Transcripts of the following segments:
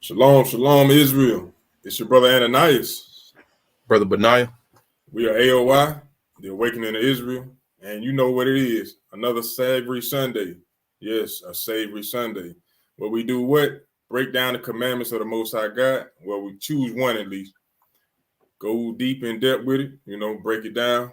Shalom, shalom, Israel. It's your brother Ananias. Brother Benaiah. We are A.O.I, the Awakening of Israel. And you know what it is. Another Savory Sunday. Yes, a Savory Sunday. Where we do what? Break down the commandments of the Most High God. Well, we choose one at least. Go deep in depth with it. Break it down.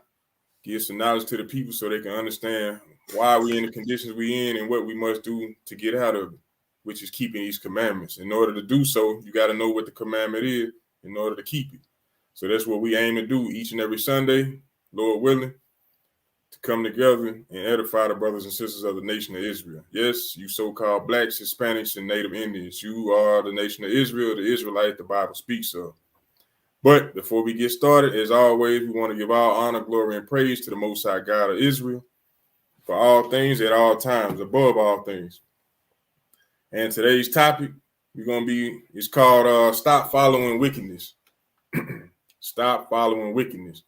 Give some knowledge to the people so they can understand why we in the conditions we in and what we must do to get out of it, which is keeping these commandments. In order to do so, you got to know what the commandment is in order to keep it. So that's what we aim to do each and every Sunday, Lord willing, to come together and edify the brothers and sisters of the nation of Israel. Yes, you so-called blacks, Hispanics, and Native Indians, you are the nation of Israel, the Israelite the Bible speaks of. But before we get started, as always, we want to give all honor, glory, and praise to the Most High God of Israel for all things at all times, above all things. And today's topic it's called Stop Following Wickedness. Stop following wickedness.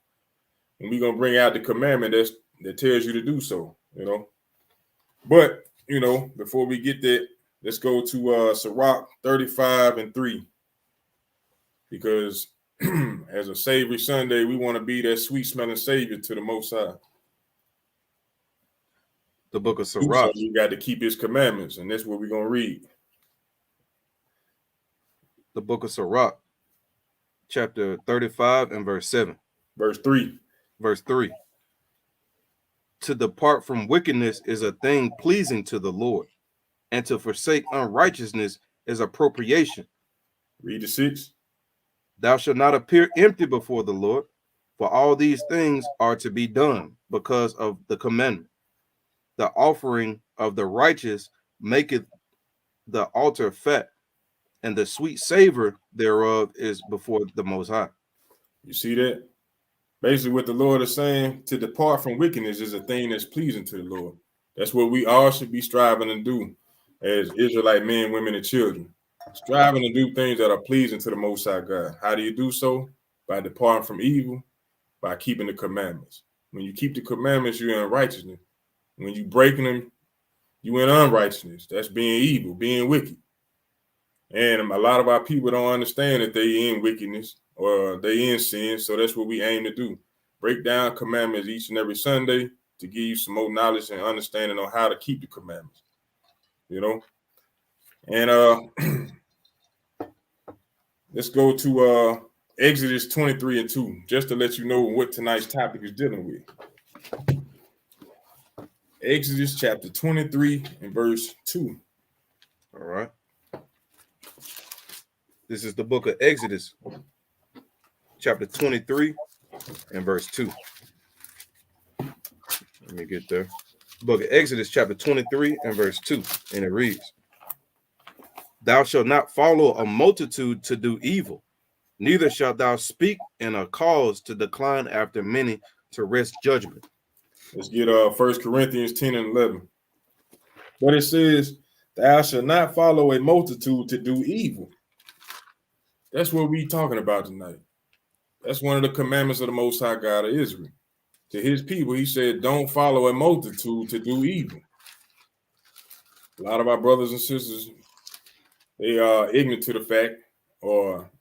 And we're going to bring out the commandment that tells you to do so, But, before we get that, let's go to Sirach 35:3. Because as a Savory Sunday, we want to be that sweet-smelling Savior to the Most High. The book of Sirach. You got to keep his commandments, and that's what we're going to read. The book of Sirach, chapter 35 and verse 7. Verse 3. Verse 3. To depart from wickedness is a thing pleasing to the Lord, and to forsake unrighteousness is appropriation. Read the 6. Thou shalt not appear empty before the Lord, for all these things are to be done because of the commandment. The offering of the righteous maketh the altar fat, and the sweet savor thereof is before the Most High. You see that? Basically, what the Lord is saying, to depart from wickedness is a thing that's pleasing to the Lord. That's what we all should be striving to do as Israelite men, women, and children. Striving to do things that are pleasing to the Most High God. How do you do so? By departing from evil, by keeping the commandments. When you keep the commandments, you're in righteousness. When you breaking them, you in unrighteousness. That's being evil, being wicked. And a lot of our people don't understand that they in wickedness or they in sin. So that's what we aim to do. Break down commandments each and every Sunday to give you some more knowledge and understanding on how to keep the commandments. And let's go to Exodus 23:2, just to let you know what tonight's topic is dealing with. Exodus chapter 23 and verse 2. All right. This is the book of Exodus, chapter 23 and verse 2. Let me get there. Book of Exodus, chapter 23 and verse 2. And it reads, Thou shalt not follow a multitude to do evil, neither shalt thou speak in a cause to decline after many to wrest judgment. Let's get 1 Corinthians 10 and 11. But it says, thou shalt not follow a multitude to do evil. That's what we're talking about tonight. That's one of the commandments of the Most High God of Israel. To his people, he said, don't follow a multitude to do evil. A lot of our brothers and sisters, they are ignorant to the fact or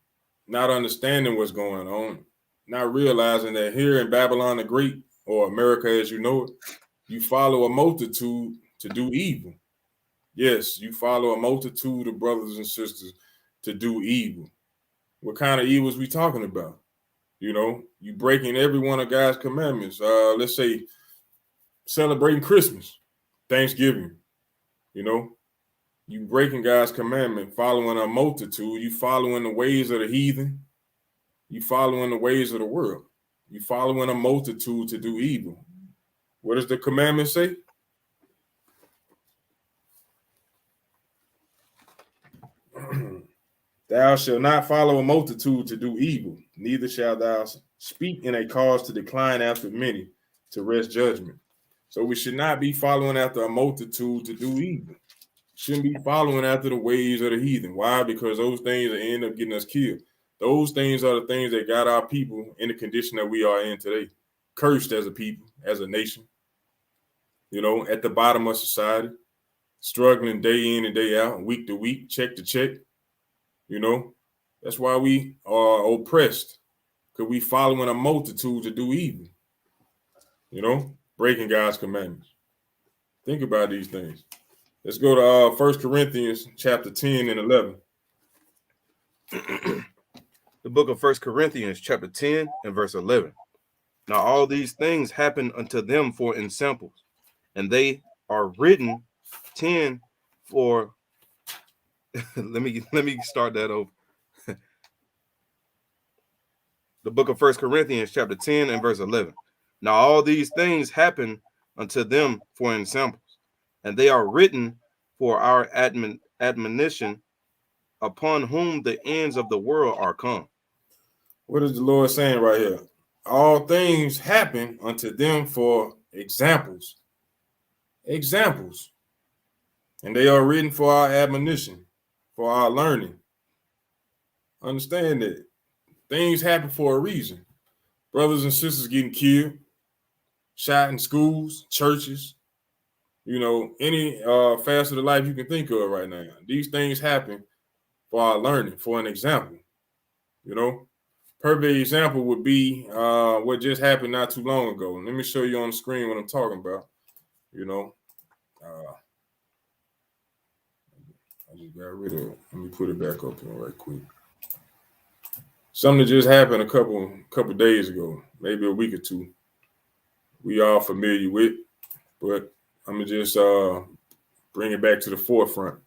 not understanding what's going on, not realizing that here in Babylon the Great, or America as you know it, you follow a multitude to do evil. Yes, you follow a multitude of brothers and sisters to do evil. What kind of evil is we talking about? You breaking every one of God's commandments. Let's say celebrating Christmas, Thanksgiving. You breaking God's commandment, following a multitude. You following the ways of the heathen. You following the ways of the world. You following a multitude to do evil. What does the commandment say? Thou shalt not follow a multitude to do evil, neither shalt thou speak in a cause to decline after many to wrest judgment. So we should not be following after a multitude to do evil. Shouldn't be following after the ways of the heathen. Why? Because those things that end up getting us killed. Those things are the things that got our people in the condition that we are in today. Cursed as a people, as a nation. At the bottom of society. Struggling day in and day out, week to week, check to check. You know, that's why we are oppressed, because we following a multitude to do evil. You know, breaking God's commandments. Think about these things. Let's go to 1 Corinthians chapter 10 and 11. The book of 1 Corinthians chapter 10 and verse 11. Now all these things happen unto them for ensamples, and they are written 10 for let me start that over. The book of 1 Corinthians chapter 10 and verse 11. Now all these things happen unto them for ensamples, and they are written for our admonition, upon whom the ends of the world are come. What is the Lord saying right here? All things happen unto them for examples. Examples. And they are written for our admonition, for our learning. Understand that things happen for a reason. Brothers and sisters getting killed, shot in schools, churches, you know, any facet of life you can think of right now. These things happen for our learning, for an example. You know, perfect example would be what just happened not too long ago. Let me show you on the screen what I'm talking about. You know, I just got rid of it. Let me put it back up here right quick. Something that just happened a couple days ago, maybe a week or two. We all familiar with, but I'm gonna just bring it back to the forefront.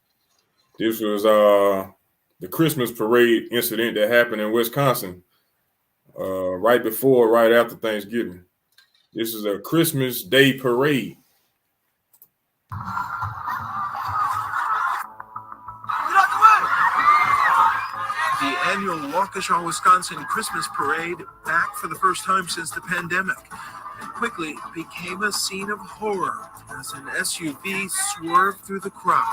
This was the Christmas parade incident that happened in Wisconsin right before, right after Thanksgiving. This is a Christmas Day parade. The annual Waukesha, Wisconsin Christmas parade back for the first time since the pandemic, and quickly became a scene of horror as an SUV swerved through the crowd.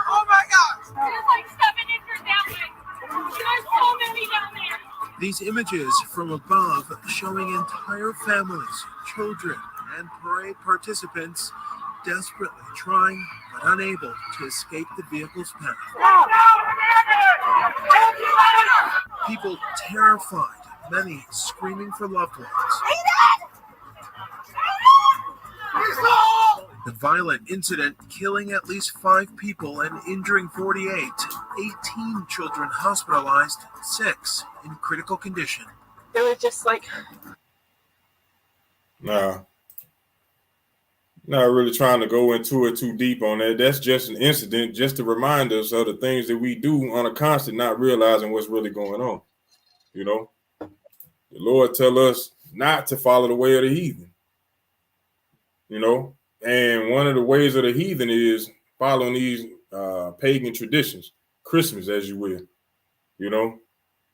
Oh my God! There's like 7 injured that way. There's so many down there. These images from above showing entire families, children, and parade participants desperately trying but unable to escape the vehicle's path. People terrified, many screaming for loved ones. The violent incident killing at least 5 people and injuring 48, 18 children hospitalized, 6 in critical condition. It was just like... Not really trying to go into it too deep on that. That's just an incident, just to remind us of the things that we do on a constant, not realizing what's really going on. You know, the Lord tell us not to follow the way of the heathen. You know, and one of the ways of the heathen is following these pagan traditions, Christmas, as you will. You know,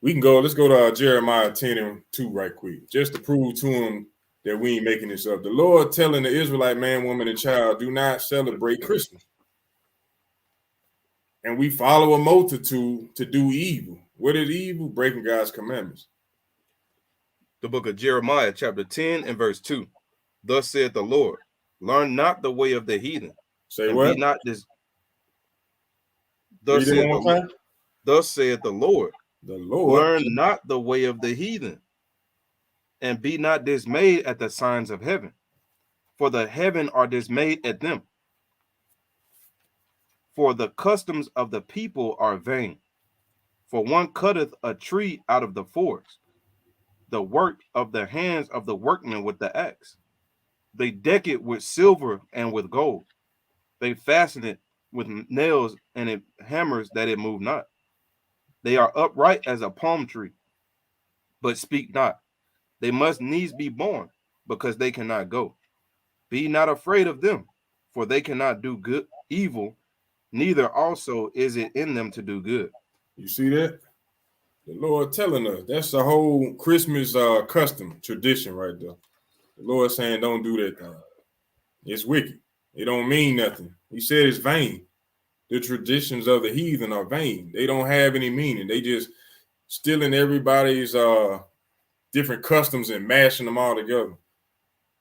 let's go to Jeremiah 10 and 2 right quick, just to prove to him that we ain't making this up. The Lord telling the Israelite man, woman, and child, do not celebrate Christmas. And we follow a multitude to do evil. What is evil? Breaking God's commandments. The book of Jeremiah chapter 10 and verse 2. Thus saith the Lord, learn not the way of the heathen. Say what? Be not this. Thus saith the Lord, learn not the way of the heathen, and be not dismayed at the signs of heaven, for the heaven are dismayed at them. For the customs of the people are vain. For one cutteth a tree out of the forest, the work of the hands of the workmen with the axe. They deck it with silver and with gold. They fasten it with nails, and it hammers that it move not. They are upright as a palm tree, but speak not. They must needs be born, because they cannot go. Be not afraid of them, for they cannot do good evil, neither also is it in them to do good. You see that? The Lord telling us that's the whole Christmas custom, tradition right there. The Lord saying don't do that thing. It's wicked. It don't mean nothing. He said it's vain. The traditions of the heathen are vain. They don't have any meaning. They just stealing everybody's different customs and mashing them all together,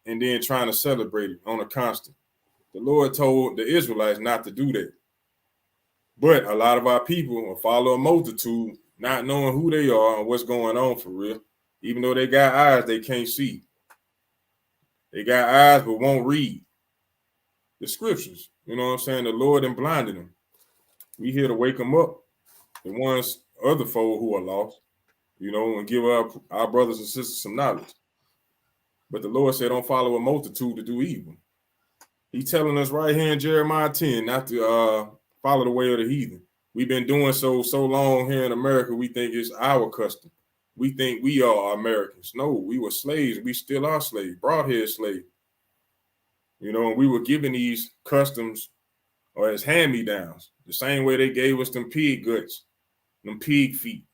and then trying to celebrate it on a constant. The Lord told the Israelites not to do that. But a lot of our people will follow a multitude, not knowing who they are and what's going on for real. Even though they got eyes, they can't see. They got eyes but won't read the scriptures. You know what I'm saying? The Lord and blinded them. We here to wake them up. The ones, other folk who are lost, you know, and give our brothers and sisters some knowledge. But the Lord said, don't follow a multitude to do evil. He's telling us right here in Jeremiah 10 not to follow the way of the heathen. We've been doing so long here in America, we think it's our custom. We think we are Americans. No, we were slaves. We still are slaves, broadhead slaves. You know, and we were given these customs or as hand-me-downs, the same way they gave us them pig guts, them pig feet.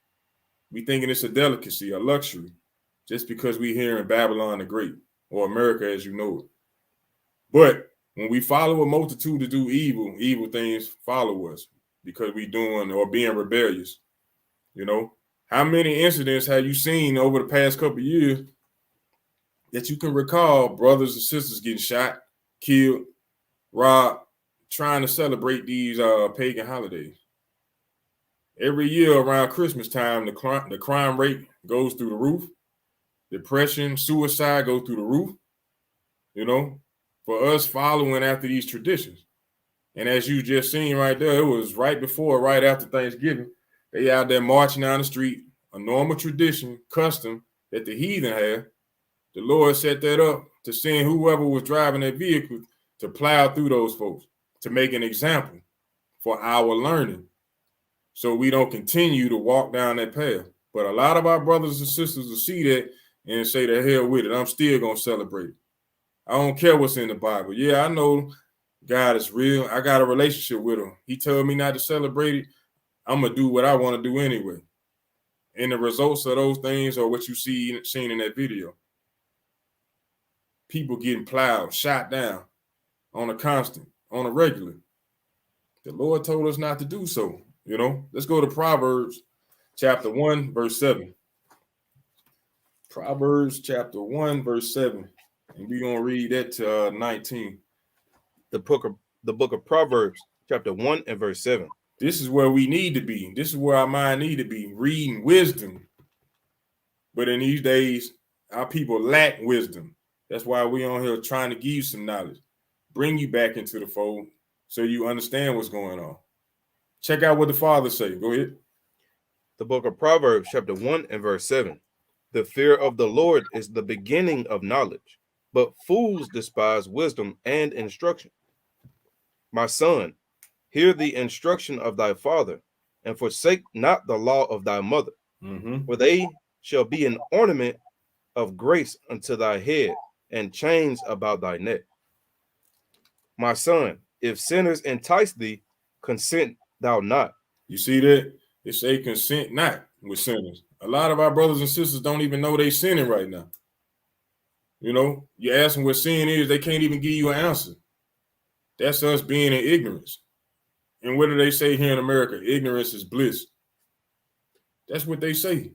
We thinking it's a delicacy, a luxury, just because we here in Babylon the Great, or America as you know it. But when we follow a multitude to do evil, evil things follow us because we doing or being rebellious. You know, how many incidents have you seen over the past couple of years that you can recall brothers and sisters getting shot, killed, robbed, trying to celebrate these pagan holidays? Every year around Christmas time, the crime rate goes through the roof. Depression, suicide go through the roof. You know, for us following after these traditions. And as you just seen right there, it was right before, right after Thanksgiving. They out there marching down the street, a normal tradition, custom that the heathen had. The Lord set that up to send whoever was driving that vehicle to plow through those folks, to make an example for our learning, so we don't continue to walk down that path. But a lot of our brothers and sisters will see that and say, the hell with it, I'm still going to celebrate. I don't care what's in the Bible. Yeah, I know God is real. I got a relationship with him. He told me not to celebrate it. I'm going to do what I want to do anyway. And the results of those things are what you seen in that video. People getting plowed, shot down on a constant, on a regular. The Lord told us not to do so. You know, let's go to Proverbs chapter 1, verse 7. Proverbs chapter 1, verse 7. And we're going to read that to 19. The book of Proverbs, chapter 1 and verse 7. This is where we need to be. This is where our mind need to be, reading wisdom. But in these days, our people lack wisdom. That's why we're on here trying to give you some knowledge, bring you back into the fold so you understand what's going on. Check out what the Father say. Go ahead. The book of Proverbs, chapter 1 and verse 7. The fear of the Lord is the beginning of knowledge, but fools despise wisdom and instruction. My son, hear the instruction of thy father, and forsake not the law of thy mother, for they shall be an ornament of grace unto thy head, and chains about thy neck. My son, if sinners entice thee, consent thou not. You see that? It say consent not with sinners. A lot of our brothers and sisters don't even know they sinning right now. You know, you ask them what sin is, they can't even give you an answer. That's us being in ignorance. And what do they say here in America? Ignorance is bliss. That's what they say.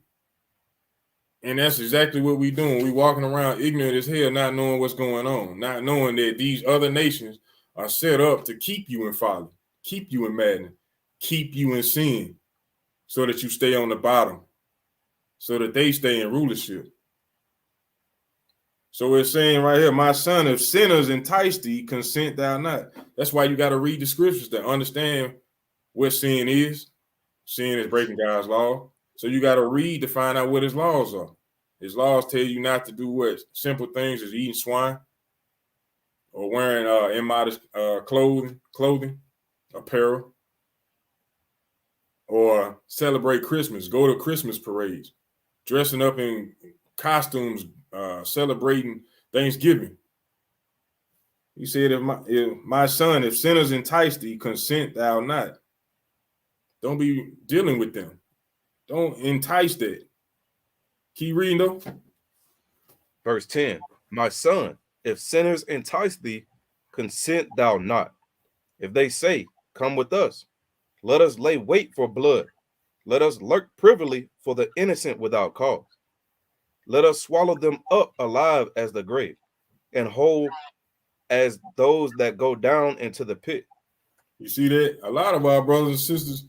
And that's exactly what we doing. We walking around ignorant as hell, not knowing what's going on, not knowing that these other nations are set up to keep you in folly, keep you in madness, keep you in sin, so that you stay on the bottom, so that they stay in rulership. So it's saying right here, my son, if sinners entice thee, consent thou not. That's why you got to read the scriptures to understand what sin is. Sin is breaking God's law. So you got to read to find out what his laws are. His laws tell you not to do what? Simple things as eating swine or wearing immodest clothing, apparel, or celebrate Christmas, go to Christmas parades, dressing up in costumes, celebrating Thanksgiving. He said, if my son, if sinners entice thee, consent thou not. Don't be dealing with them. Don't entice that. Keep reading though. Verse 10. My son, if sinners entice thee, consent thou not. If they say, come with us, let us lay wait for blood. Let us lurk privily for the innocent without cause. Let us swallow them up alive as the grave, and hold as those that go down into the pit. You see that? A lot of our brothers and sisters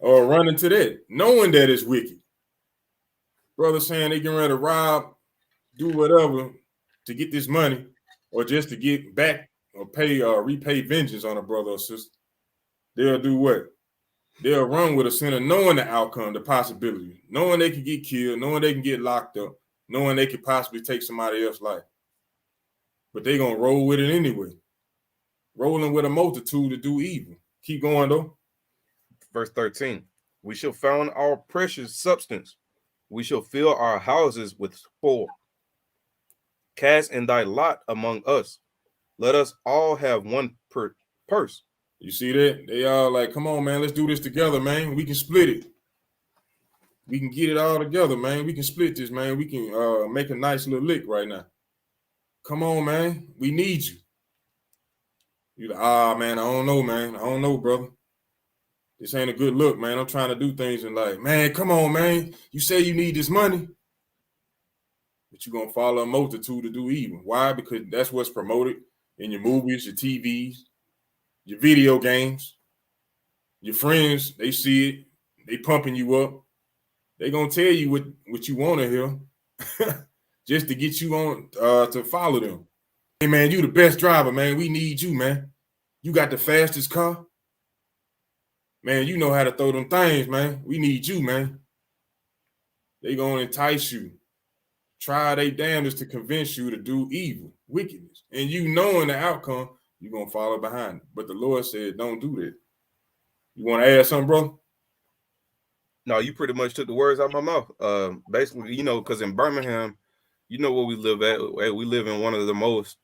are running to that, knowing that it's wicked. Brothers saying they can ready to rob, do whatever to get this money, or just to get back or pay or repay vengeance on a brother or sister. They'll do what? They'll run with a sinner, knowing the outcome, the possibility, knowing they can get killed, knowing they can get locked up, knowing they could possibly take somebody else's life. But they're going to roll with it anyway. Rolling with a multitude to do evil. Keep going, though. Verse 13. We shall found our precious substance. We shall fill our houses with spoil. Cast in thy lot among us. Let us all have one purse. You see that? They all like, come on, man, let's do this together, man. We can split it. We can get it all together, man. We can split this, man. We can make a nice little lick right now. Come on, man. We need you. You're like, man, I don't know, man. I don't know, brother. This ain't a good look, man. I'm trying to do things and like, man, come on, man. You say you need this money, but you're going to follow a multitude to do evil. Why? Because that's what's promoted in your movies, your TVs, your video games. Your friends, they see it. They pumping you up. They going to tell you what you want to hear just to get you on to follow them. Hey, man, you the best driver, man. We need you, man. You got the fastest car. Man, you know how to throw them things, man. We need you, man. They going to entice you. Try their damnedest to convince you to do evil, wickedness. And you knowing the outcome, you're going to follow behind it. But the Lord said, don't do that. You want to add something, bro? No, you pretty much took the words out of my mouth. Basically, you know, because in Birmingham, you know where we live at. We live in one of the most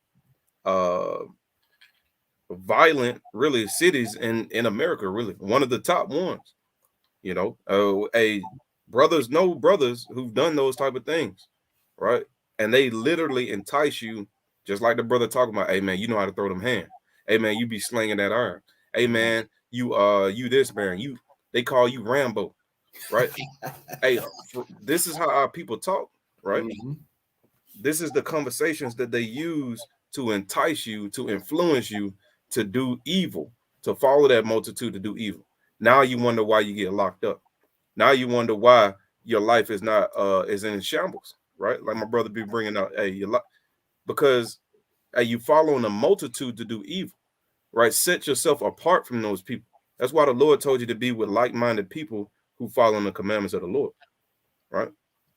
violent, really, cities in America, really. One of the top ones. You know, brothers know brothers who've done those type of things, right? And they literally entice you, just like the brother talking about, hey, man, you know how to throw them hands. Hey, man, you be slinging that iron. Hey, man, you this, man. They call you Rambo, right? Hey, this is how our people talk, right? Mm-hmm. This is the conversations that they use to entice you, to influence you to do evil, to follow that multitude to do evil. Now you wonder why you get locked up. Now you wonder why your life is not is in shambles, right? Like my brother be bringing out, because you following a multitude to do evil, right? Set yourself apart from those people. That's why the Lord told you to be with like-minded people who follow the commandments of the Lord, right?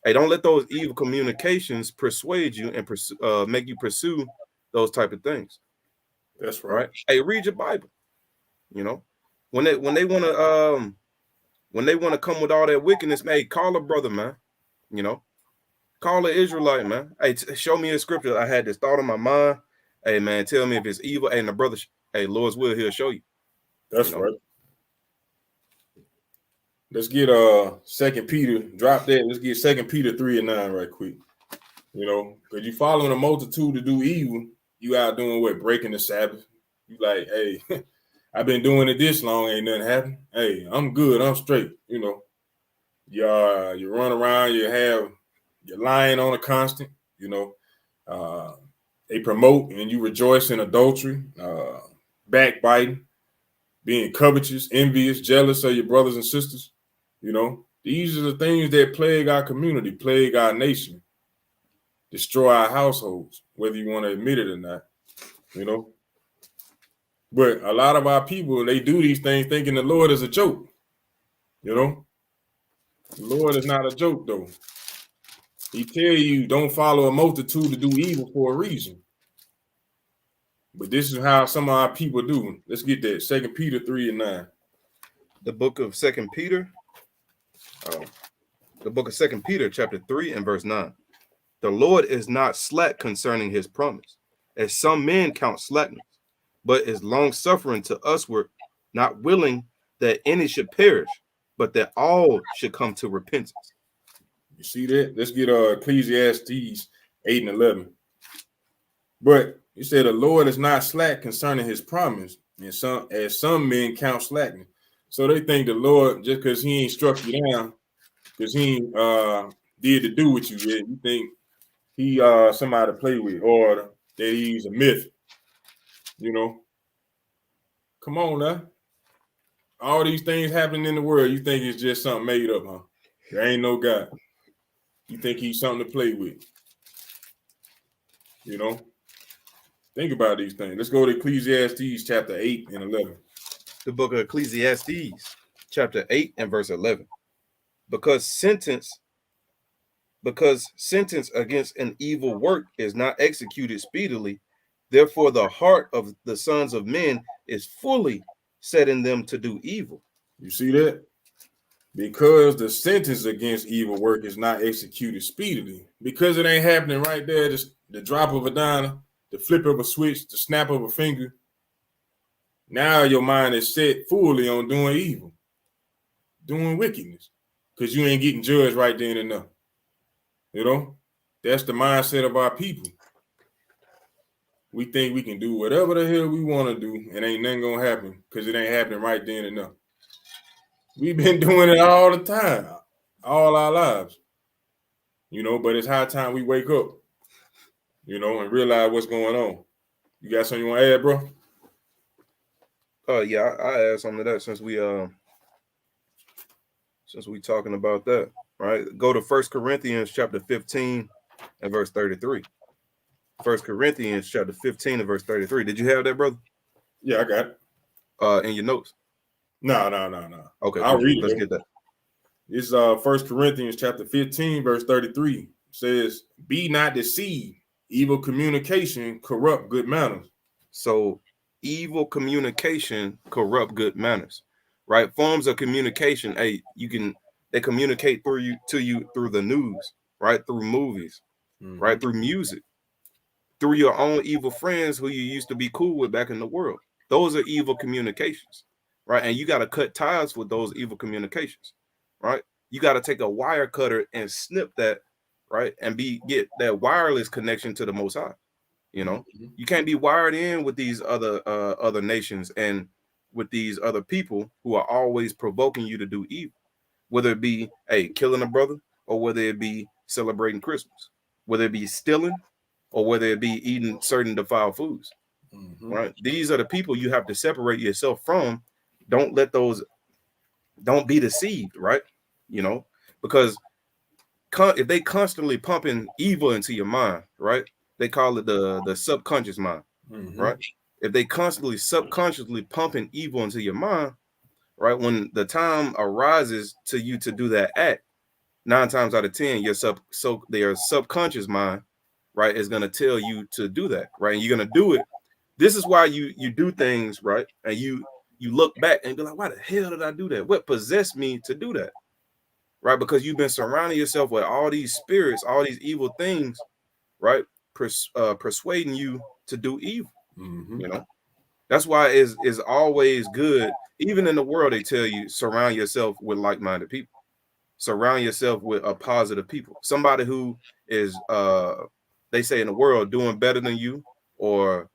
Hey, don't let those evil communications persuade you and make you pursue those type of things. That's right. Hey, read your Bible. You know, when they want to come with all that wickedness, man, hey, call a brother, man. You know, call an Israelite, man. Hey, show me a scripture. I had this thought in my mind. Hey, man, tell me if it's evil. Hey, and the brother, hey, Lord's will, he'll show you. That's right. Let's get 2 Peter. Drop that. Let's get 2 Peter 3:9 right quick. You know, because you following a multitude to do evil, you out doing what? Breaking the Sabbath. You like, hey, I've been doing it this long, ain't nothing happened. Hey, I'm good, I'm straight. You know, you run around, you're lying on a constant. You know, they promote and you rejoice in adultery, backbiting, being covetous, envious, jealous of your brothers and sisters. You know, these are the things that plague our community, plague our nation, destroy our households, whether you want to admit it or not, you know. But a lot of our people, they do these things thinking the Lord is a joke, you know. The Lord is not a joke, though. He tell you don't follow a multitude to do evil for a reason. But this is how some of our people do. Let's get that. 2 Peter 3:9. The book of 2 Peter. The book of 2 Peter, chapter 3 and verse 9. The Lord is not slack concerning his promise, as some men count slackness, but is long-suffering to usward, not willing that any should perish, but that all should come to repentance. You see that? Let's get Ecclesiastes 8:11. But he said the Lord is not slack concerning his promise, and some men count slackness. So they think the Lord, just because he ain't struck you down, because he ain't did to do with you yet, you think he somebody to play with, or that he's a myth. You know, come on now. All these things happening in the world, you think it's just something made up, huh? There ain't no God. You think he's something to play with. You know, think about these things. Let's go to Ecclesiastes chapter 8 and 11. The book of Ecclesiastes, chapter 8 and verse 11. Because sentence against an evil work is not executed speedily, therefore the heart of the sons of men is fully setting them to do evil. You see that? Because the sentence against evil work is not executed speedily. Because it ain't happening right there, just the drop of a dime, the flip of a switch, the snap of a finger. Now your mind is set fully on doing evil, doing wickedness, because you ain't getting judged right then and there. You know, that's the mindset of our people. We think we can do whatever the hell we want to do, and ain't nothing gonna happen because it ain't happening right then and there. We've been doing it all the time, all our lives. You know, but it's high time we wake up, you know, and realize what's going on. You got something you want to add, bro? Yeah, I add something to that since we talking about that, right? Go to 1 Corinthians chapter 15 and verse 33. 1 Corinthians chapter 15 and verse 33. Did you have that, brother? Yeah, I got it. In your notes? No. Okay, I'll read it. Let's get that. It's 1 Corinthians chapter 15, verse 33. It says, "Be not deceived. Evil communication corrupt good manners." So evil communication corrupt good manners, right? Forms of communication, hey, they communicate to you through the news, right? Through movies, right? Through music, through your own evil friends who you used to be cool with back in the world. Those are evil communications, right? And you got to cut ties with those evil communications, right? You got to take a wire cutter and snip that, right? And get that wireless connection to the Most High. You know, you can't be wired in with these other nations and with these other people who are always provoking you to do evil, whether it be killing a brother or whether it be celebrating Christmas, whether it be stealing or whether it be eating certain defiled foods. Right? These are the people you have to separate yourself from. Don't be deceived, right? You know, because if they constantly pumping evil into your mind, right? They call it the subconscious mind, right? If they constantly subconsciously pumping evil into your mind, right? When the time arises to you to do that act, 9 times out of 10, their subconscious mind, right, is gonna tell you to do that, right? And you're gonna do it. This is why you do things, right? And you look back and be like, why the hell did I do that? What possessed me to do that? Right? Because you've been surrounding yourself with all these spirits, all these evil things, right? Persuading you to do evil. You know, that's why it's always good. Even in the world, they tell you surround yourself with like-minded people. Surround yourself with a positive people. Somebody who is, they say in the world, doing better than you, or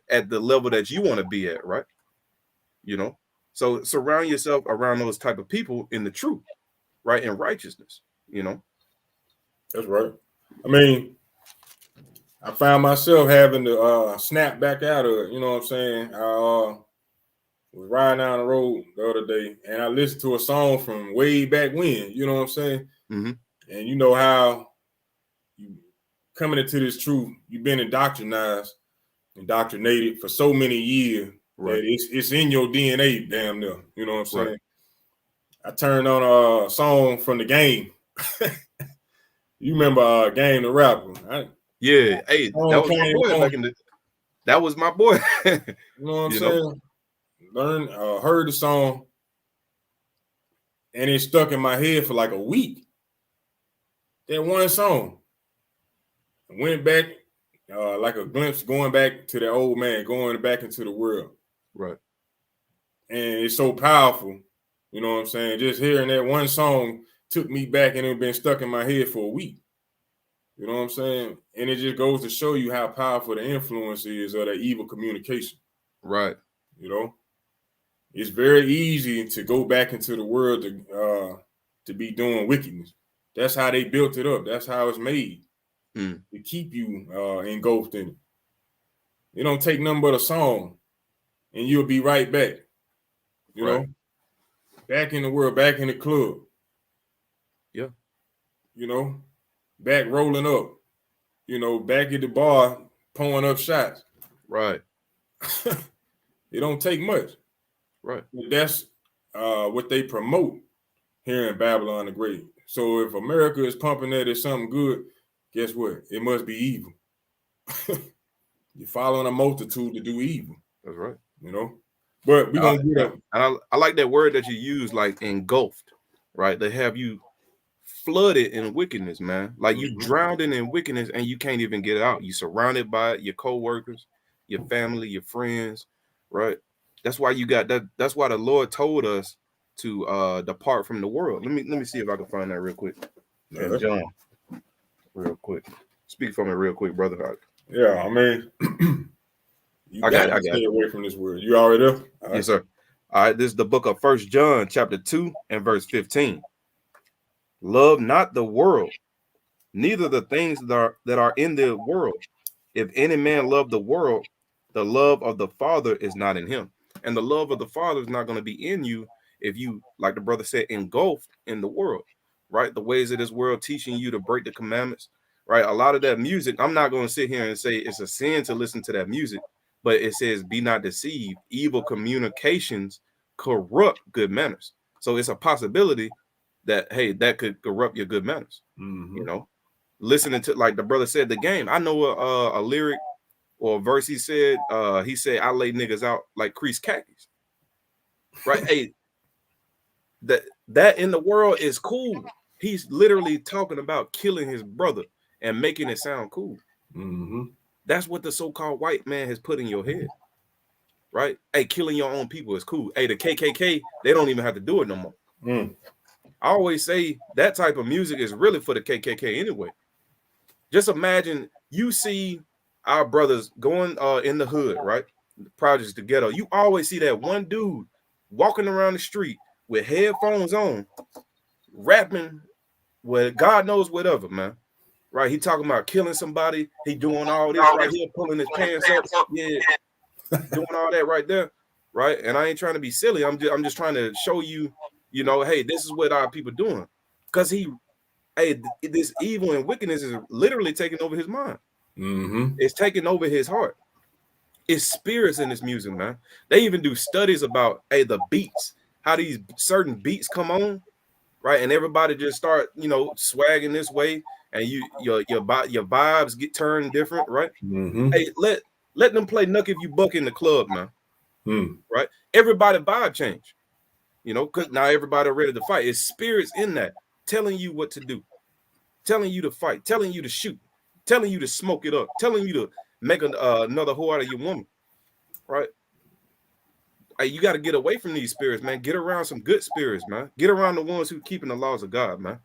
at the level that you want to be at, right? So surround yourself around those type of people in the truth, right? In righteousness, That's right. I mean, I found myself having to snap back out of it. You know what I'm saying? I was riding down the road the other day, and I listened to a song from way back when. You know what I'm saying? And you know how you coming into this truth, you've been indoctrinated for so many years that it's in your DNA, damn near. You know what I'm saying? I turned on a song from the game. You remember Game the Rapper? Yeah, hey, that was my boy back in the. That was my boy. You know what I'm saying? Heard the song, and it stuck in my head for like a week. That one song. I went back, like a glimpse, going back to the old man, going back into the world. Right. And it's so powerful. You know what I'm saying? Just hearing that one song took me back, and it been stuck in my head for a week. You know what I'm saying? And it just goes to show you how powerful the influence is of that evil communication. Right. You know? It's very easy to go back into the world to be doing wickedness. That's how they built it up. That's how it's made to keep you engulfed in it. It don't take nothing but a song, and you'll be right back. You know, back in the world, back in the club. Yeah. You know, back rolling up. You know, back at the bar, pouring up shots. Right. It don't take much. Right. That's what they promote here in Babylon the Great. So if America is pumping that as something good, guess what? It must be evil. You're following a multitude to do evil. That's right. You know, but we're gonna get up. And I like that word that you use, like engulfed, right? They have you flooded in wickedness, man. Like you drowned in wickedness and you can't even get out. You surrounded by it, your co-workers, your family, your friends, right? That's why you got that. That's why the Lord told us to depart from the world. Let me see if I can find that real quick. And John, real quick. Speak for me real quick, brother. Yeah, I mean, I got it. Stay away from this word. You already there? Right. Yes, sir. All right, this is the book of 1 John, chapter 2, and verse 15. Love not the world, neither the things that are in the world. If any man love the world, the love of the Father is not in him. And the love of the Father is not going to be in you if you, like the brother said, engulfed in the world, right? The ways of this world teaching you to break the commandments, right? A lot of that music, I'm not going to sit here and say it's a sin to listen to that music, but it says, be not deceived. Evil communications corrupt good manners. So it's a possibility that, hey, that could corrupt your good manners. You know, listening to, like the brother said, the game. I know a lyric or a verse he said, I lay niggas out like creased khakis. Right? Hey, that in the world is cool. He's literally talking about killing his brother and making it sound cool. That's what the so-called white man has put in your head. Right? Hey, killing your own people is cool. Hey, the KKK, they don't even have to do it no more. I always say that type of music is really for the KKK anyway. Just imagine you see our brothers going in the hood, right? The projects, the ghetto. You always see that one dude walking around the street with headphones on, rapping with God knows whatever, man. Right? He talking about killing somebody. He doing all this right here, pulling his pants up. Yeah, doing all that right there. Right? And I ain't trying to be silly. I'm just trying to show you, you know, hey, this is what our people doing. Because this evil and wickedness is literally taking over his mind. It's taking over his heart. It's spirits in this music, man. They even do studies about the beats, how these certain beats come on, right? And everybody just start, you know, swagging this way, and your vibes get turned different, right? Hey, let them play Nuck If You Buck in the club, man. Right? Everybody vibe change, you know, because now everybody ready to fight. It's spirits in that telling you what to do, telling you to fight, telling you to shoot, telling you to smoke it up, telling you to make another whore out of your woman, right? Hey, you got to get away from these spirits, man. Get around some good spirits, man. Get around the ones who keeping the laws of God, man.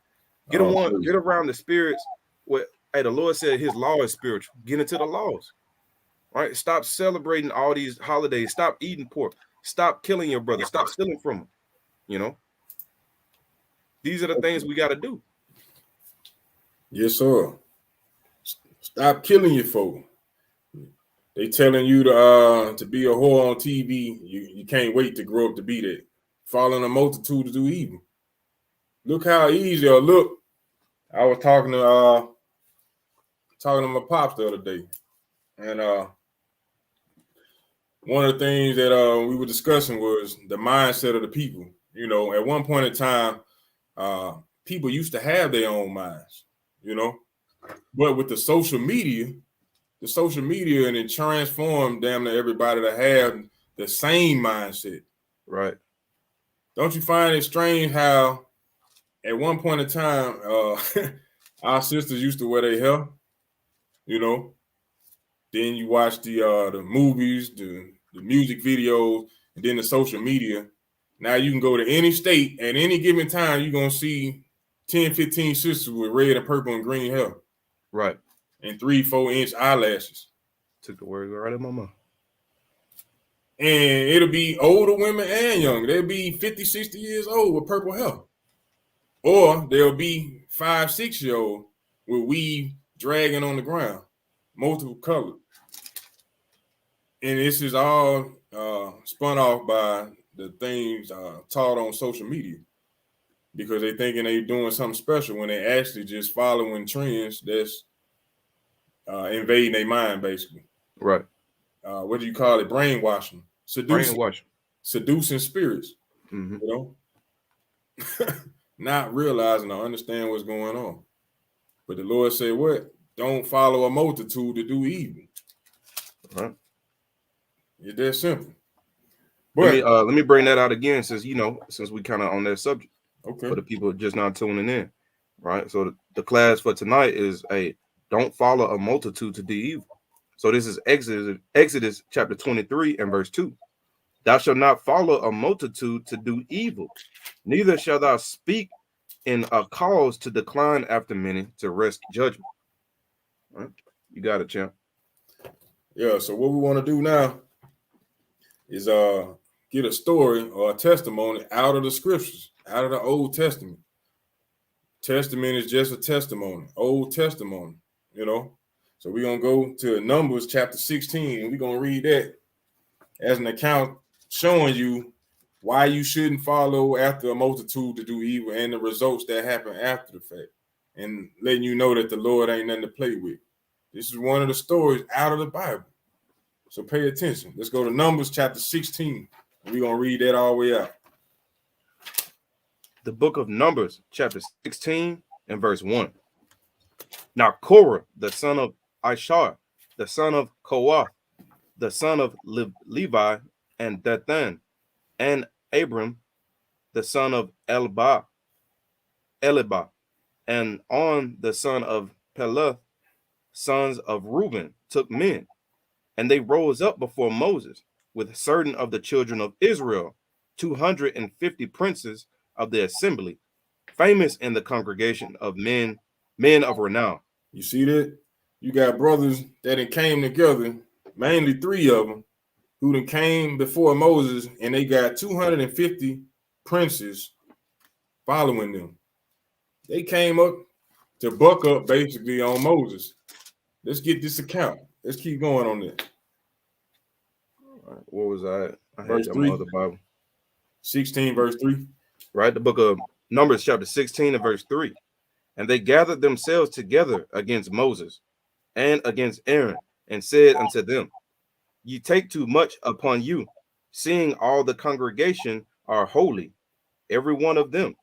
Get around the spirits where, hey, the Lord said his law is spiritual. Get into the laws, right? Stop celebrating all these holidays. Stop eating pork. Stop killing your brother. Stop stealing from him. You know, these are the things we got to do. Yes, sir. Stop killing your folk. They telling you to be a whore on TV. You can't wait to grow up to be that. Following a multitude to do evil. Look how easy. Or look, I was talking to my pops the other day, and one of the things that we were discussing was the mindset of the people. You know, at one point in time, people used to have their own minds. You know, but with the social media and it transformed damn near everybody to have the same mindset. Right. Don't you find it strange how at one point in time our sisters used to wear their hair, you know? Then you watch the movies, the music videos, and then the social media. Now you can go to any state at any given time, you're gonna see 10, 15 sisters with red and purple and green hair. Right. And 3-4 inch eyelashes. Took the words right out of my mouth. And it'll be older women and young. They'll be 50, 60 years old with purple hair. Or they'll be 5, 6-year-old with weave dragging on the ground. Multiple colors. And this is all spun off by the things taught on social media, because they thinking they doing something special when they actually just following trends that's invading their mind, basically. Right. What do you call it? Brainwashing, seducing spirits. Mm-hmm. You know, not realizing or understand what's going on. But the Lord said, "What? Don't follow a multitude to do evil." Right. It's that simple. But let me bring that out again, since we kind of on that subject. Okay. For the people just not tuning in, right? So the class for tonight is don't follow a multitude to do evil. So this is Exodus chapter 23 and verse 2. Thou shalt not follow a multitude to do evil, neither shalt thou speak in a cause to decline after many to wrest judgment. Right? You got it, champ. Yeah, so what we want to do now is get a story or a testimony out of the scriptures, out of the Old Testament. Testament is just a testimony, Old Testimony, you know. So we're going to go to Numbers chapter 16, and we're going to read that as an account showing you why you shouldn't follow after a multitude to do evil and the results that happen after the fact, and letting you know that the Lord ain't nothing to play with. This is one of the stories out of the Bible. So pay attention. Let's go to Numbers chapter 16. We're going to read that all the way out. The book of Numbers chapter 16 and verse 1. Now Korah, the son of Ishar, the son of Kohath, the son of Levi, and Dathan, and Abram, the son of Elibah, and On, the son of Peleth, sons of Reuben, took men, and they rose up before Moses with certain of the children of Israel, 250 princes of the assembly, famous in the congregation of men of renown. You see that? You got brothers that came together, mainly 3 of them, who then came before Moses, and they got 250 princes following them. They came up to buck up basically on Moses. Let's get this account. Let's keep going on that. What was I? I Verse had 3. other Bible. 16 verse 3. Right, the book of Numbers chapter 16 and verse 3. And they gathered themselves together against Moses and against Aaron, and said unto them, Ye take too much upon you, seeing all the congregation are holy, every one of them,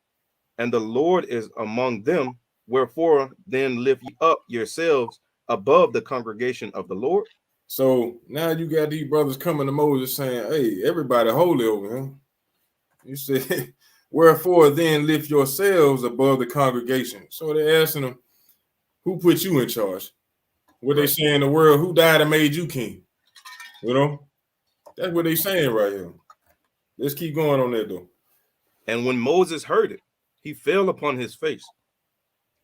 and the Lord is among them. Wherefore then lift ye up yourselves above the congregation of the Lord. So now you got these brothers coming to Moses saying, hey, everybody holy over here. You said, wherefore then lift yourselves above the congregation. So they're asking them, who put you in charge? What they say in the world, who died and made you king? You know, that's what they saying right here. Let's keep going on that though. And when Moses heard it, he fell upon his face,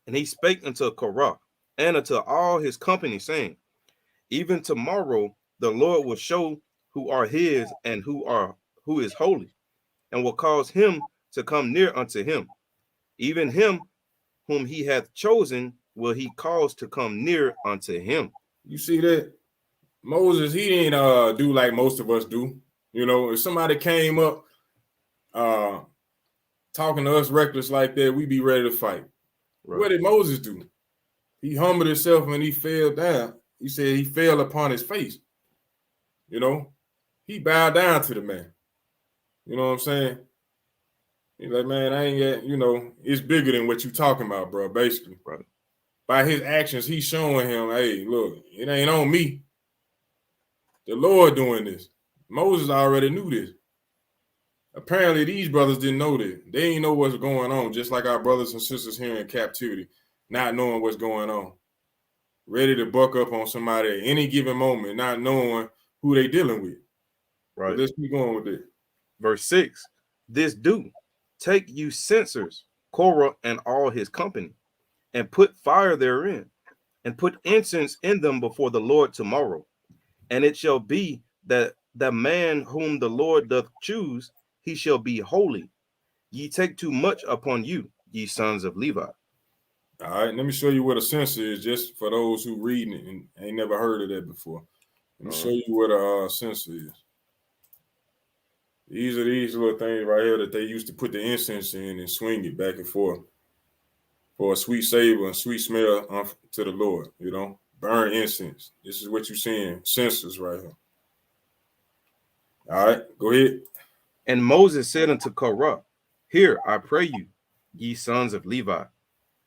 and he spake unto Korah and unto all his company, saying, Even tomorrow the Lord will show who are his and who is holy, and will cause him to come near unto him. Even him whom he hath chosen will he cause to come near unto him. You see that? Moses, he didn't do like most of us do. You know, if somebody came up talking to us reckless like that, we be ready to fight. Right. What did Moses do? He humbled himself and he fell down. He said he fell upon his face. You know, he bowed down to the man. You know what I'm saying? He's like, man, I ain't get, you know, it's bigger than what you talking about, bro, basically. Right. By his actions, he's showing him, hey, look, it ain't on me. The Lord doing this. Moses already knew this. Apparently, these brothers didn't know that. They didn't know what's going on, just like our brothers and sisters here in captivity, not knowing what's going on. Ready to buck up on somebody at any given moment, not knowing who they dealing with. Right. But let's keep going with it. Verse 6. This do, take you censers, Korah and all his company, and put fire therein, and put incense in them before the Lord tomorrow. And it shall be that the man whom the Lord doth choose, he shall be holy. Ye take too much upon you, ye sons of Levi. All right, let me show you what a censer is, just for those who reading it and ain't never heard of that before. Let me show you what a censer is. These are these little things right here that they used to put the incense in and swing it back and forth for a sweet savor and sweet smell to the Lord. You know, burn incense. This is what you're seeing. Censers right here. All right, go ahead. And Moses said unto Korah, Hear, I pray you, ye sons of Levi,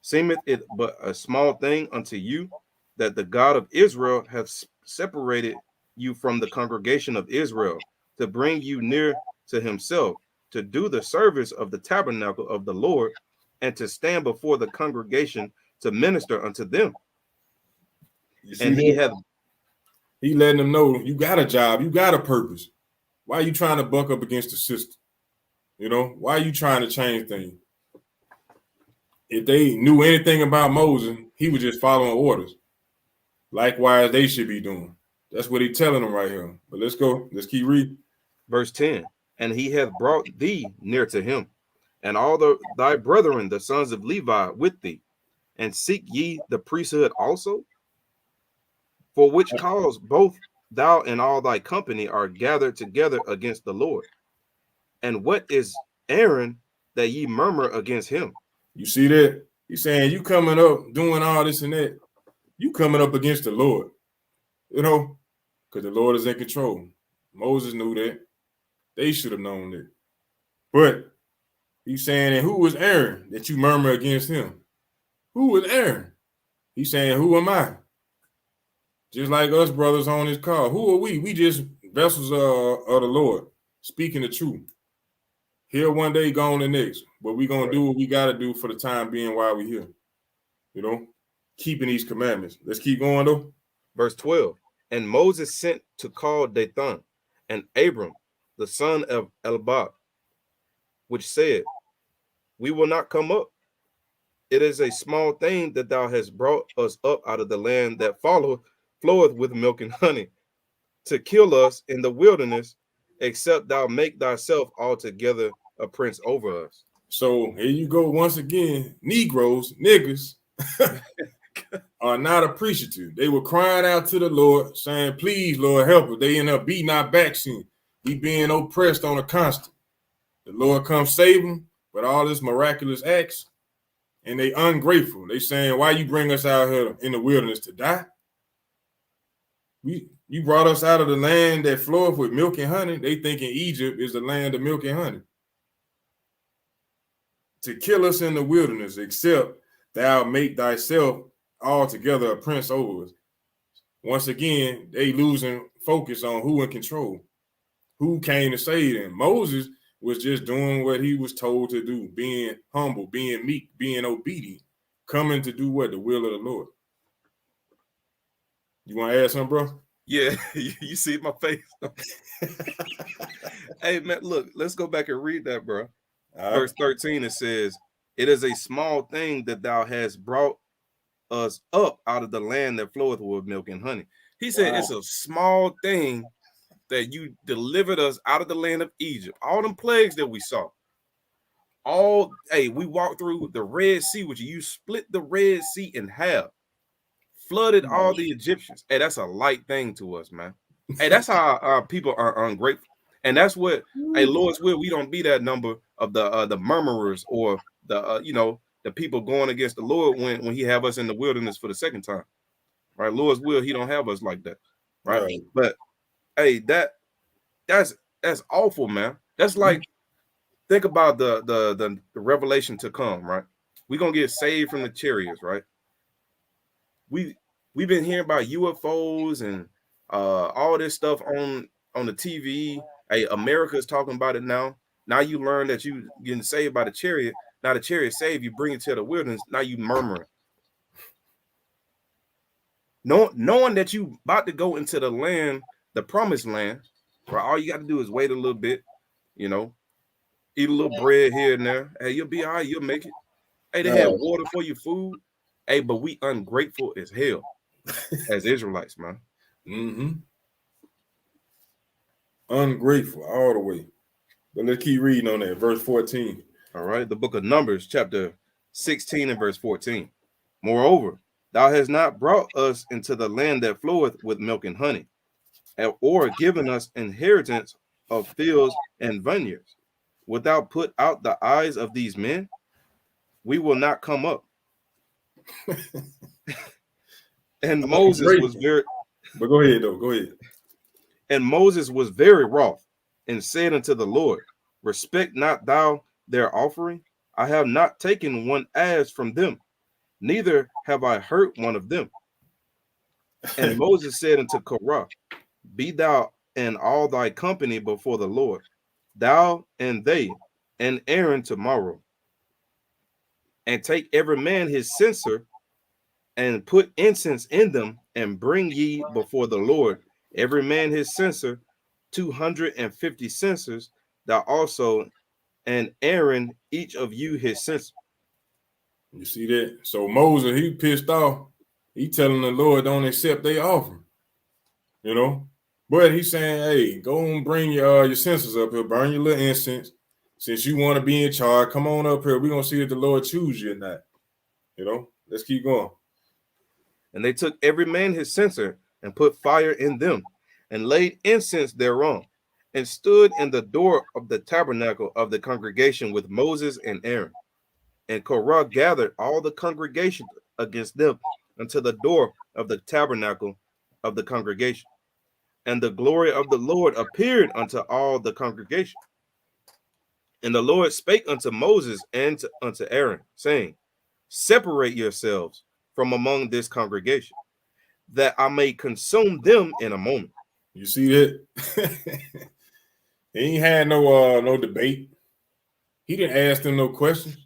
seemeth it but a small thing unto you that the God of Israel hath separated you from the congregation of Israel to bring you near to himself, to do the service of the tabernacle of the Lord, and to stand before the congregation to minister unto them. And he letting them know you got a job, you got a purpose. Why are you trying to buck up against the system? You know, why are you trying to change things? If they knew anything about Moses, he was just following orders. Likewise, they should be doing. That's what he's telling them right here. But let's go. Let's keep reading. Verse 10. And he hath brought thee near to him, and all thy brethren, the sons of Levi, with thee. And seek ye the priesthood also? For which cause both thou and all thy company are gathered together against the Lord. And what is Aaron that ye murmur against him? You see that? He's saying you coming up doing all this and that. You coming up against the Lord. You know, because the Lord is in control. Moses knew that. They should have known that. But he's saying, and who was Aaron that you murmur against him? Who was Aaron? He's saying, who am I? Just like us brothers on this call. Who are we? We just vessels of the Lord, speaking the truth. Here one day, gone the next. But we're going to do what we got to do for the time being while we're here. You know, keeping these commandments. Let's keep going, though. Verse 12. And Moses sent to call Dathan and Abram, the son of Elbab, which said, We will not come up. It is a small thing that thou hast brought us up out of the land that floweth with milk and honey, to kill us in the wilderness, except thou make thyself altogether a prince over us. So here you go once again. Negroes, niggas, are not appreciative. They were crying out to the Lord, saying, please, Lord, help us. They end up beating our backs in. We being oppressed on a constant. The Lord comes save them with all this miraculous acts, and they ungrateful. They saying, why you bring us out here in the wilderness to die? You brought us out of the land that floweth with milk and honey. They thinking Egypt is the land of milk and honey. To kill us in the wilderness, except thou make thyself altogether a prince over us. Once again, they losing focus on who in control, who came to save them. Moses was just doing what he was told to do, being humble, being meek, being obedient, coming to do what? The will of the Lord. You want to add something, bro? Yeah, you see my face. Hey, man, look, let's go back and read that, bro. Verse 13, it says, It is a small thing that thou hast brought us up out of the land that floweth with milk and honey. He said, It's a small thing that you delivered us out of the land of Egypt. All them plagues that we saw. We walked through the Red Sea, which you split the Red Sea in half. Flooded all the Egyptians. Hey, that's a light thing to us, man. Hey, that's how people are ungrateful. And that's what, hey, Lord's will, we don't be that number of the murmurers or the the people going against the Lord when he have us in the wilderness for the second time. Right? Lord's will, he don't have us like that. Right? But hey, that's awful, man. That's like, think about the revelation to come, right? We're gonna get saved from the chariots, right? We've been hearing about UFOs and all this stuff on the TV. Hey, America's talking about it now. Now you learn that you getting saved by the chariot. Now the chariot saved you, bring it to the wilderness. Now you murmuring. Knowing that you about to go into the land, the promised land, right? All you got to do is wait a little bit, eat a little bread here and there. Hey, you'll be all right. You'll make it. Hey, they have water for your food. Hey, but we ungrateful as hell as Israelites, man. Mm-hmm. Ungrateful all the way. But let's keep reading on that. Verse 14. All right. The book of Numbers, chapter 16 and verse 14. Moreover, thou hast not brought us into the land that floweth with milk and honey, or given us inheritance of fields and vineyards. Wilt thou put out the eyes of these men? We will not come up. And Moses Great. was very But go ahead, though. Go ahead. And Moses was very wroth, and said unto the Lord, Respect not thou their offering? I have not taken one ass from them, neither have I hurt one of them. And Moses said unto Korah, Be thou and all thy company before the Lord, thou and they, and Aaron tomorrow, and take every man his censer, and put incense in them, and bring ye before the Lord every man his censer, 250 censers, thou also, and Aaron each of you his censer. You see that? So Moses, he pissed off. He telling the Lord don't accept their offering. You know? But he's saying, hey, go and bring your censers up here, burn your little incense. Since you want to be in charge, come on up here. We're gonna see if the Lord choose you or not. You know, let's keep going. And they took every man his censer, and put fire in them, and laid incense thereon, and stood in the door of the tabernacle of the congregation with Moses and Aaron. And Korah gathered all the congregation against them unto the door of the tabernacle of the congregation. And the glory of the Lord appeared unto all the congregation. And the Lord spake unto Moses and unto Aaron, saying, Separate yourselves from among this congregation, that I may consume them in a moment. You see that? He ain't had no debate. He didn't ask them no questions.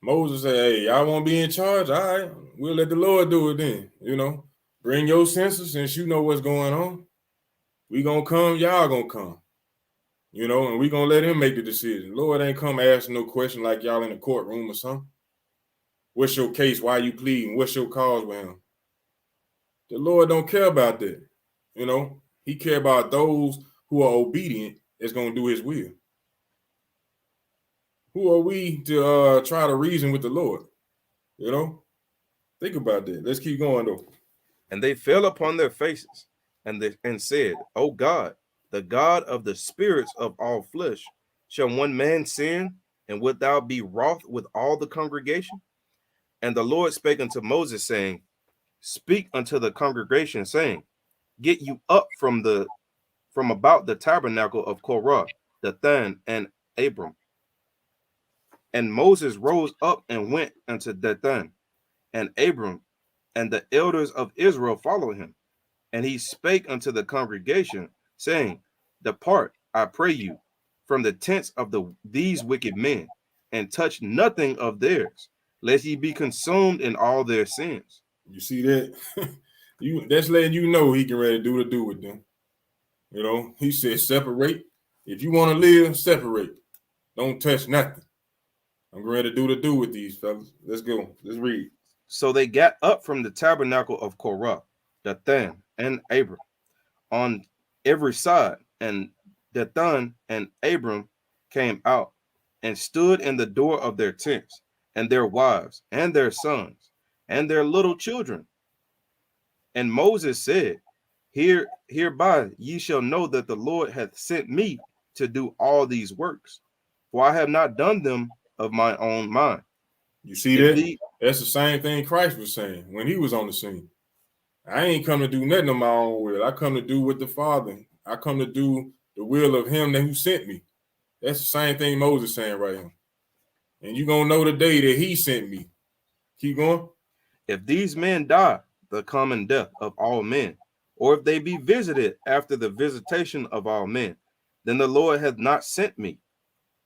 Moses said, hey, y'all want to be in charge? All right, we'll let the Lord do it then. You know, bring your census since you know what's going on. We gonna come, y'all gonna come. You know, and we gonna let him make the decision. Lord ain't come asking no question like y'all in the courtroom or something. What's your case? Why you pleading? What's your cause with him? The Lord don't care about that. You know, he care about those who are obedient that's gonna do his will. Who are we to try to reason with the Lord? You know, think about that. Let's keep going though. And they fell upon their faces, and said, O God, the God of the spirits of all flesh, shall one man sin, and wilt thou be wroth with all the congregation? And the Lord spake unto Moses, saying, Speak unto the congregation, saying, Get you up from about the tabernacle of Korah, Dathan, and Abram. And Moses rose up and went unto Dathan and Abram, and the elders of Israel followed him. And he spake unto the congregation, saying, Depart, I pray you, from the tents of these wicked men, and touch nothing of theirs, lest ye be consumed in all their sins. You see that? That's letting you know he can ready to do with them. You know, he said, separate. If you want to live, separate. Don't touch nothing. I'm ready to do with these fellas. Let's go. Let's read. So they got up from the tabernacle of Korah, Dathan, and Abram on every side, and Dathan and Abram came out and stood in the door of their tents, and their wives, and their sons, and their little children. And Moses said, Hereby ye shall know that the Lord hath sent me to do all these works, for I have not done them of my own mind. You see that? That's the same thing Christ was saying when he was on the scene. I ain't come to do nothing on my own will. I come to do with the Father. I come to do the will of him who sent me. That's the same thing Moses saying right here. And you're going to know the day that he sent me. Keep going. If these men die the common death of all men, or if they be visited after the visitation of all men, then the Lord hath not sent me.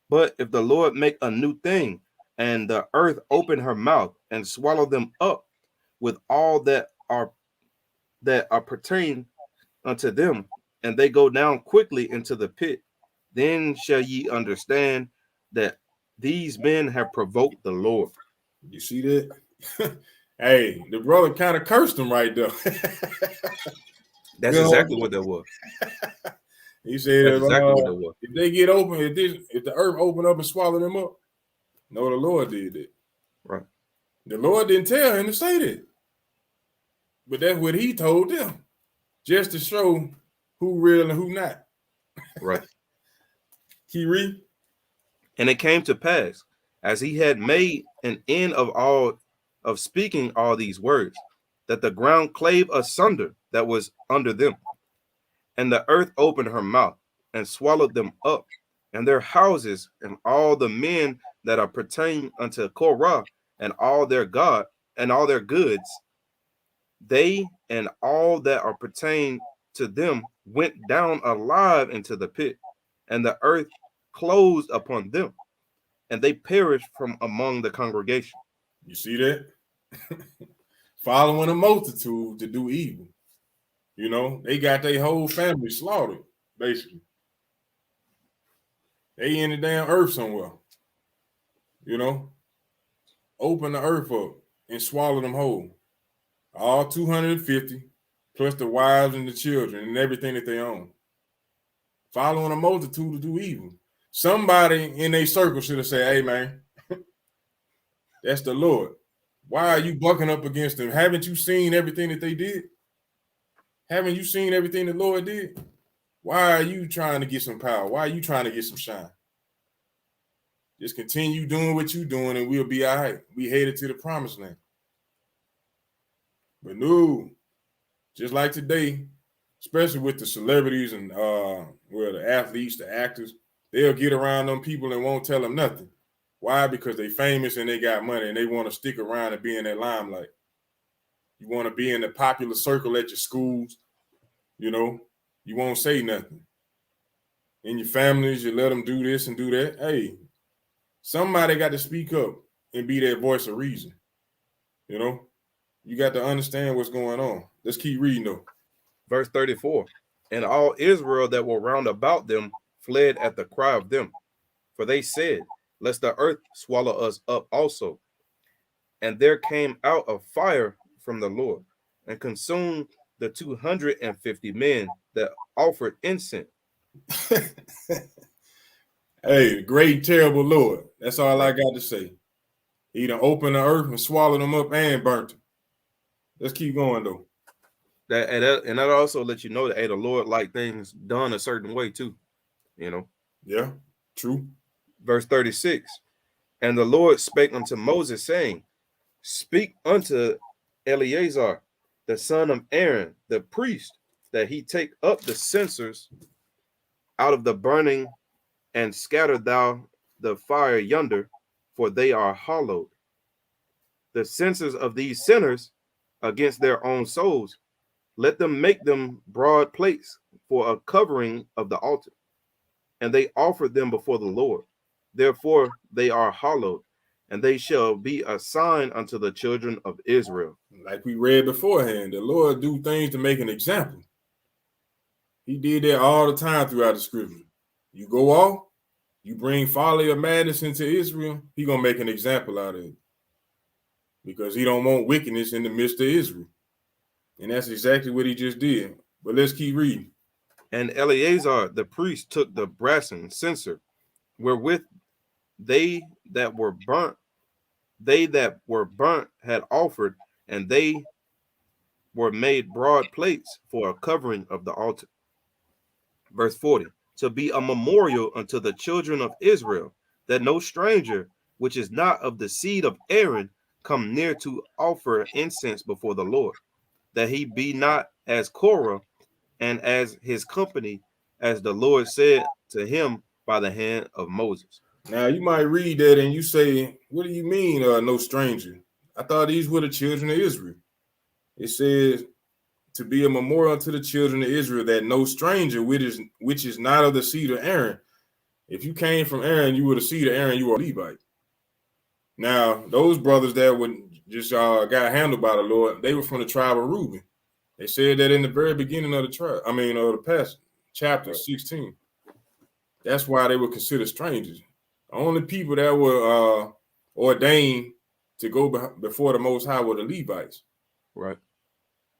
But if the Lord make a new thing, and the earth open her mouth and swallow them up with all that are pertain unto them, and they go down quickly into the pit, then shall ye understand that these men have provoked the Lord. You see that? Hey, the brother kind of cursed him right there. That's exactly what that was. He said, That's exactly what that was. If they get open, if the earth open up and swallow them up, no, the Lord did it. Right. The Lord didn't tell him to say that. But that's what he told them. just to show who real and who not. Right. Key read. And it came to pass, as he had made an end of speaking all these words, that the ground clave asunder that was under them, and the earth opened her mouth and swallowed them up, and their houses, and all the men that are pertaining unto Korah, and all their God, and all their goods, they and all that are pertaining to them went down alive into the pit, and the earth closed upon them, and they perished from among the congregation. You see that? Following a multitude to do evil. You know, they got their whole family slaughtered, basically. They in the damn earth somewhere. You know, open the earth up and swallow them whole. All 250, plus the wives and the children and everything that they own. Following a multitude to do evil. Somebody in their circle should have said, hey, man, that's the Lord. Why are you bucking up against them? Haven't you seen everything that they did? Haven't you seen everything the Lord did? Why are you trying to get some power? Why are you trying to get some shine? Just continue doing what you're doing and we'll be all right. We headed to the promised land. But no, just like today, especially with the celebrities and the athletes, the actors, they'll get around them people and won't tell them nothing. Why? Because they famous and they got money and they want to stick around and be in that limelight. You want to be in the popular circle at your schools, you know, you won't say nothing. In your families, you let them do this and do that. Hey, somebody got to speak up and be that voice of reason. You know, you got to understand what's going on. Let's keep reading though. Verse 34, and all Israel that were round about them fled at the cry of them, for they said, lest the earth swallow us up also. And there came out a fire from the Lord and consumed the 250 men that offered incense. Hey, great, terrible Lord. That's all I got to say. He done opened the earth and swallowed them up and burnt them. Let's keep going though. And that also lets you know that, hey, the Lord like things done a certain way too, you know. Yeah, true. Verse 36, and the Lord spake unto Moses, saying, speak unto Eleazar, the son of Aaron, the priest, that he take up the censers out of the burning, and scatter thou the fire yonder, for they are hollowed. The censers of these sinners against their own souls, let them make them broad plates for a covering of the altar. And they offered them before the Lord. Therefore they are hollowed, and they shall be a sign unto the children of Israel. Like we read beforehand, the Lord do things to make an example. He did that all the time throughout the scripture. You go off, you bring folly or madness into Israel, he gonna make an example out of it. Because he don't want wickedness in the midst of Israel. And that's exactly what he just did. But let's keep reading. And Eleazar the priest took the brassen censer, wherewith they that were burnt had offered, and they were made broad plates for a covering of the altar. Verse 40, to be a memorial unto the children of Israel, that no stranger which is not of the seed of Aaron come near to offer incense before the Lord, that he be not as Korah and as his company, as the Lord said to him by the hand of Moses. Now you might read that and you say, what do you mean no stranger? I thought these were the children of Israel. It says to be a memorial to the children of Israel, that no stranger which is not of the seed of Aaron. If you came from Aaron, you were the seed of Aaron, you were a Levite. Now, those brothers that would just got handled by the Lord, they were from the tribe of Reuben. They said that in the very beginning of the tribe, of the past chapter 16. That's why they were considered strangers. The only people that were ordained to go before the Most High were the Levites. Right.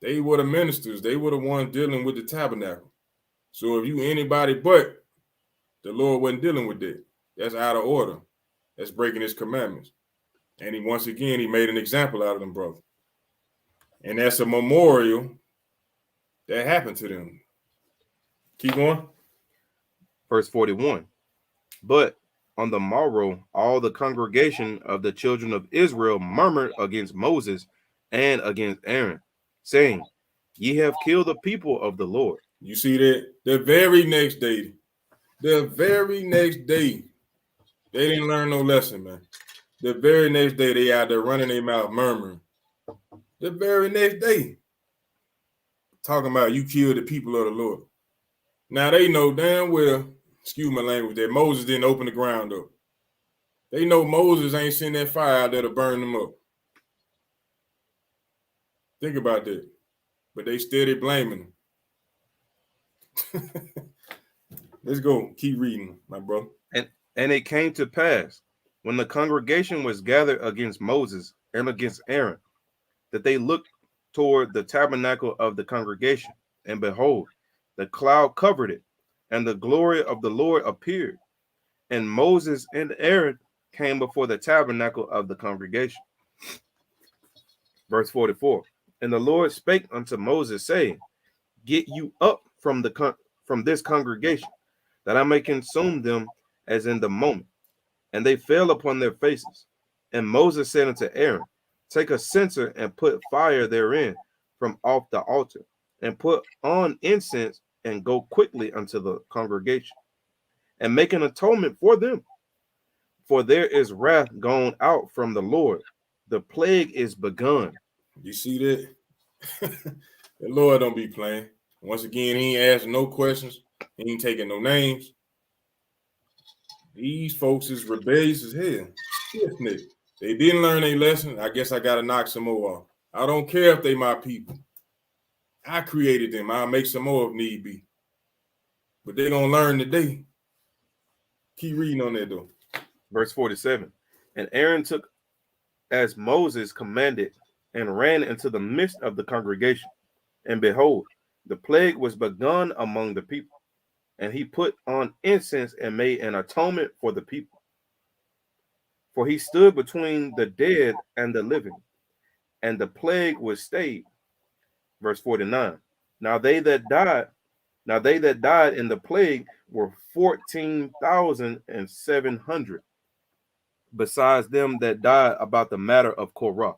They were the ministers. They were the ones dealing with the tabernacle. So if you anybody but, the Lord wasn't dealing with that. That's out of order. That's breaking his commandments. And he made an example out of them, brother. And that's a memorial that happened to them. Keep going. Verse 41. But on the morrow, all the congregation of the children of Israel murmured against Moses and against Aaron, saying, Ye have killed the people of the Lord. You see that? The very next day, they didn't learn no lesson, man. The very next day, they out there running their mouth, murmuring. The very next day, talking about you killed the people of the Lord. Now they know damn well, excuse my language, that Moses didn't open the ground up. They know Moses ain't sent that fire out there to burn them up. Think about that. But they steady blaming him. Let's go. Keep reading, my bro. And it came to pass, when the congregation was gathered against Moses and against Aaron, that they looked toward the tabernacle of the congregation, and behold, the cloud covered it, and the glory of the Lord appeared. And Moses and Aaron came before the tabernacle of the congregation. Verse 44. And the Lord spake unto Moses, saying, Get you up from this congregation, that I may consume them as in the moment. And they fell upon their faces. And Moses said unto Aaron, Take a censer and put fire therein from off the altar, and put on incense, and go quickly unto the congregation, and make an atonement for them. For there is wrath gone out from the Lord. The plague is begun. You see that? The Lord don't be playing. Once again, he ain't asking no questions. He ain't taking no names. These folks is rebellious as hell. They didn't learn their lesson. I guess I got to knock some more off. I don't care if they my people. I created them. I'll make some more if need be. But they're going to learn today. Keep reading on that, though. Verse 47. And Aaron took as Moses commanded, and ran into the midst of the congregation. And behold, the plague was begun among the people. And he put on incense and made an atonement for the people. For he stood between the dead and the living, and the plague was stayed. Verse 49. Now they that died in the plague were 14,700, besides them that died about the matter of Korah.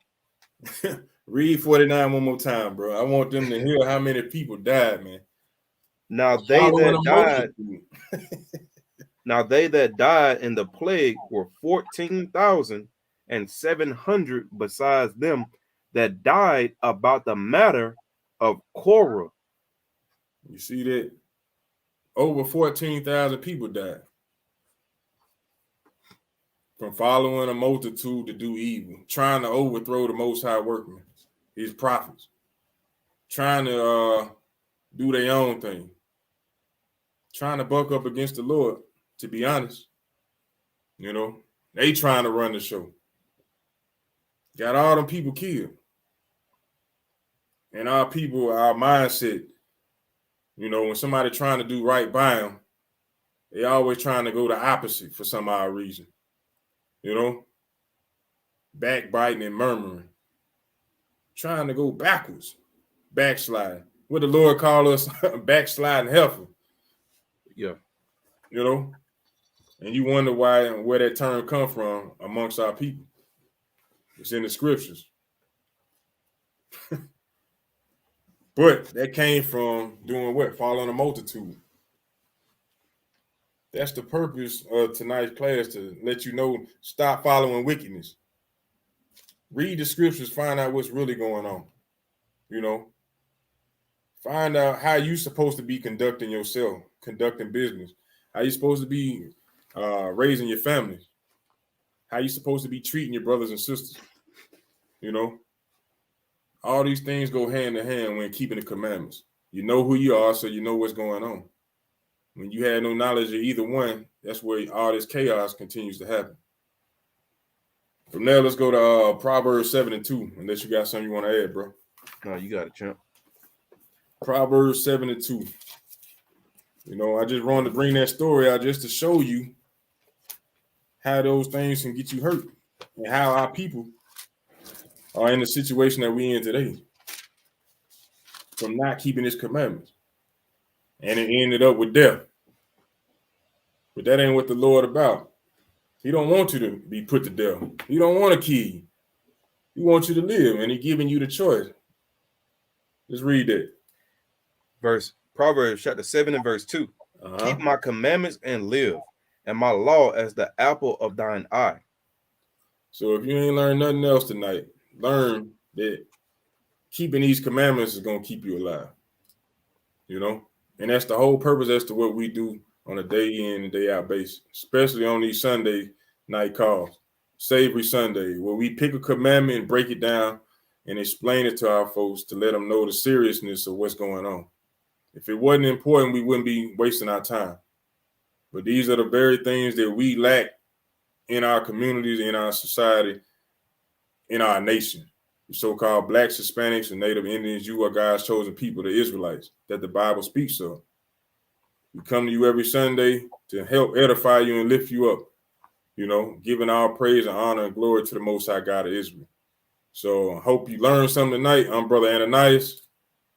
Read 49 one more time, bro. I want them to hear how many people died, man. Now they that died in the plague were 14,700, besides them that died about the matter of Korah. You see that? Over 14,000 people died from following a multitude to do evil, trying to overthrow the Most High workmen, his prophets, trying to do their own thing, trying to buck up against the Lord, to be honest. You know, they trying to run the show. Got all them people killed. And our people, our mindset, you know, when somebody trying to do right by them, they always trying to go the opposite for some odd reason. You know, backbiting and murmuring, trying to go backwards, backslide. What the Lord call us, backsliding heifer. Yeah. You know, and you wonder where that term come from amongst our people. It's in the scriptures. But that came from doing what? Following a multitude. That's the purpose of tonight's class, to let you know, stop following wickedness. Read the scriptures, find out what's really going on. You know, find out how you supposed to be conducting yourself, conducting business. How you supposed to be raising your family. How you supposed to be treating your brothers and sisters. You know, all these things go hand in hand when keeping the commandments. You know who you are, so you know what's going on. When you have no knowledge of either one, that's where all this chaos continues to happen. From there, let's go to Proverbs 7:2, unless you got something you want to add, bro. No, you got it, champ. Proverbs 7:2. You know, I just wanted to bring that story out just to show you how those things can get you hurt and how our people are in the situation that we in today. from not keeping his commandments. And it ended up with death. But that ain't what the Lord about. He don't want you to be put to death. He don't want to kill you. He wants you to live, and he giving you the choice. Let's read that. Proverbs chapter 7 and verse 2. Uh-huh. Keep my commandments and live, and my law as the apple of thine eye. So if you ain't learned nothing else tonight, learn that keeping these commandments is going to keep you alive. You know? And that's the whole purpose as to what we do on a day in and day out basis, especially on these Sunday night calls. Savory Sunday, where we pick a commandment and break it down and explain it to our folks to let them know the seriousness of what's going on. If it wasn't important, we wouldn't be wasting our time. But these are the very things that we lack in our communities, in our society, in our nation. The so-called Blacks, Hispanics, and Native Indians, you are God's chosen people, the Israelites, that the Bible speaks of. We come to you every Sunday to help edify you and lift you up, you know, giving all praise and honor and glory to the Most High God of Israel. So I hope you learned something tonight. I'm Brother Ananias.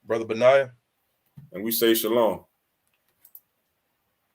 Brother Benaiah. And we say shalom.